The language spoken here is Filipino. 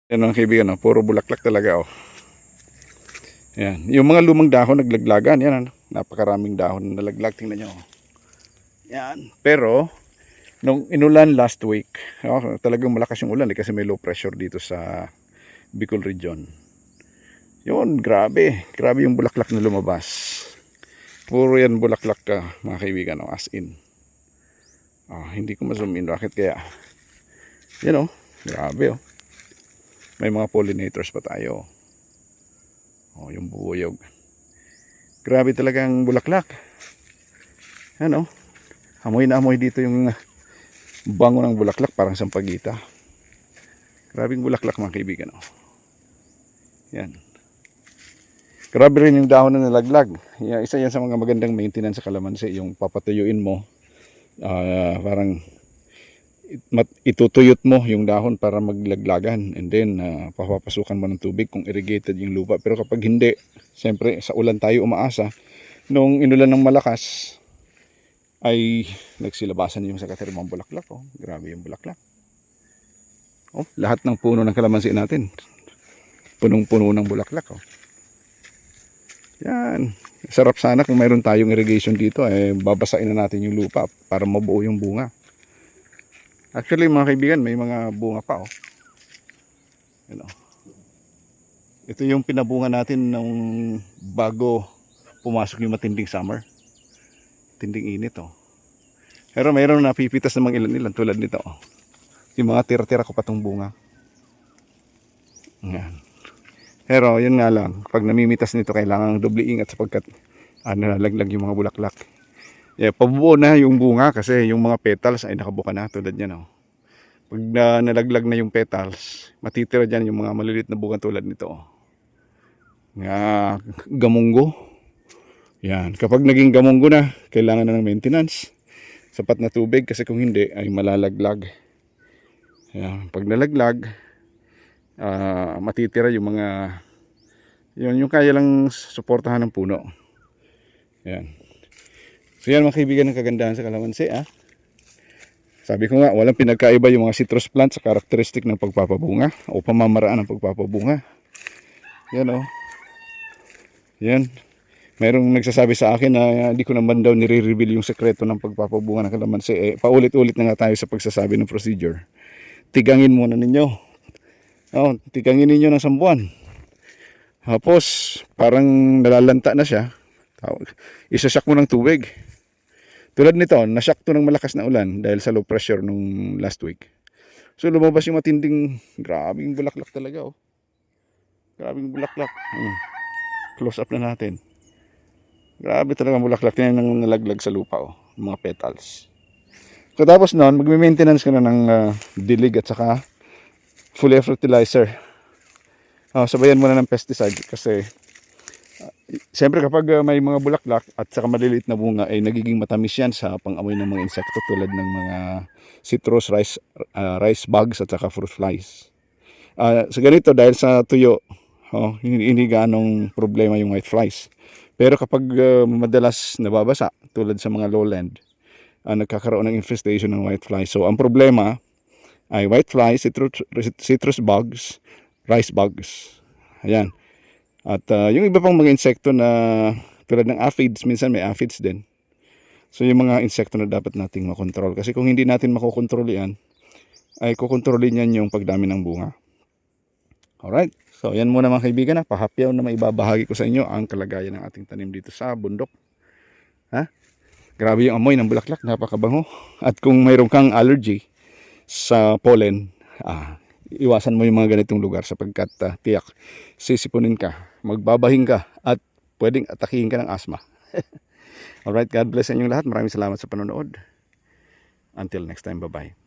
Yan mga kaibigan, oh, puro bulaklak talaga. Oh. Yan. Yung mga lumang dahon naglaglagan. Yan, ano? Napakaraming dahon na nalaglag. Tingnan nyo. Oh. Yan. Pero, nung inulan last week, oh, talagang malakas yung ulan kasi may low pressure dito sa Bicol region. Yun, grabe. Grabe yung bulaklak na lumabas. Puro yan bulaklak ka, mga kaibigan. Oh, as in. Oh, hindi ko ma-zoom in. Bakit kaya? Yan, oh. Grabe, oh. May mga pollinators pa tayo. Oh, yung buyog. Grabe talagang bulaklak. Ano? Amoy na amoy dito yung bango ng bulaklak, parang sampagita. Grabing bulaklak mga kaibigan. Oh. Yan. Grabe rin yung dahon na nalaglag. Isa yan sa mga magandang maintenance sa kalamansi. Yung papatuyuin mo. Parang itutuyot mo yung dahon para maglaglagan, and then papapasukan mo ng tubig kung irrigated yung lupa. Pero kapag hindi, siyempre sa ulan tayo umaasa. Nung inulan ng malakas ay nagsilabasan yung sakatirmang bulaklak. Oh. Grabe yung bulaklak. Oh, lahat ng puno ng kalamansi natin punong-puno ng bulaklak. Oh. Yan. Sarap sana kung mayroon tayong irrigation dito, babasain na natin yung lupa para mabuo yung bunga. Actually mga kaibigan, may mga bunga pa. Oh. Yan, oh. Ito yung pinabunga natin nung bago pumasok yung matinding summer. Tinding init. Oh. Pero mayroon napipitas namang ilan-ilan tulad nito. Oh. Yung mga tira-tira ko pa tong bunga. Yan. Pero yun nga lang, pag namimitas nito kailangan doble ingat sapagkat nalalaglag yung mga bulaklak. Pabuo na yung bunga kasi yung mga petals ay nakabuka na tulad yan. Oh. Pag nalaglag na yung petals, matitira dyan yung mga maliliit na bunga tulad nito. Oh. Nga gamunggo. Yan. Kapag naging gamunggo na, kailangan na ng maintenance. Sapat na tubig kasi kung hindi ay malalaglag. Yan. Pag nalaglag, matitira yung mga yung kaya lang suportahan ng puno. Yan. So yan mga kaibigan ng kagandahan sa kalamansi. Sabi ko nga, walang pinagkaiba yung mga citrus plants sa karakteristik ng pagpapabunga o pamamaraan ng pagpapabunga. Yan o. Yan. Mayroong nagsasabi sa akin na hindi ko naman daw nire-reveal yung sekreto ng pagpapabunga ng kalamansi. Paulit-ulit na nga tayo sa pagsasabi ng procedure. Tigangin muna ninyo. Tigangin ninyo ng 1 buwan. Tapos, parang nalalanta na siya. Isasyak mo ng tubig. Tulad nito, nasyak to ng malakas na ulan dahil sa low pressure nung last week. So, lumabas yung matinding, grabing bulaklak talaga. Oh. Grabing bulaklak. Close up na natin. Grabe talaga bulaklak. Yan ang nalaglag sa lupa. Oh. Mga petals. So, tapos noon, magme-maintenance ka na ng dilig at saka foliar fertilizer. Sabayan mo na ng pesticide kasi siyempre kapag may mga bulaklak at saka maliliit na bunga ay nagiging matamis yan sa pang-amoy ng mga insekto tulad ng mga citrus, rice bugs at saka fruit flies. Sa ganito dahil sa tuyo, hindi ganong problema yung white flies. Pero kapag madalas nababasa tulad sa mga lowland, nagkakaroon ng infestation ng white flies. So ang problema ay white flies, citrus bugs, rice bugs. Ayan. At yung iba pang mga insekto na tulad ng aphids, minsan may aphids din. So yung mga insekto na dapat nating makontrol. Kasi kung hindi natin makokontrol yan, ay kukontrolin yan yung pagdami ng bunga. Alright. So yan muna mga kaibigan. Pahapyaw na maibabahagi ko sa inyo ang kalagayan ng ating tanim dito sa bundok. Grabe yung amoy ng bulaklak. Napakabango. At kung mayroon kang allergy sa pollen, iwasan mo yung mga ganitong lugar sapagkat tiyak sisipunin ka, magbabahing ka at pwedeng atakihin ka ng asthma. Alright, God bless sa inyong lahat. Maraming salamat sa panonood. Until next time, bye bye.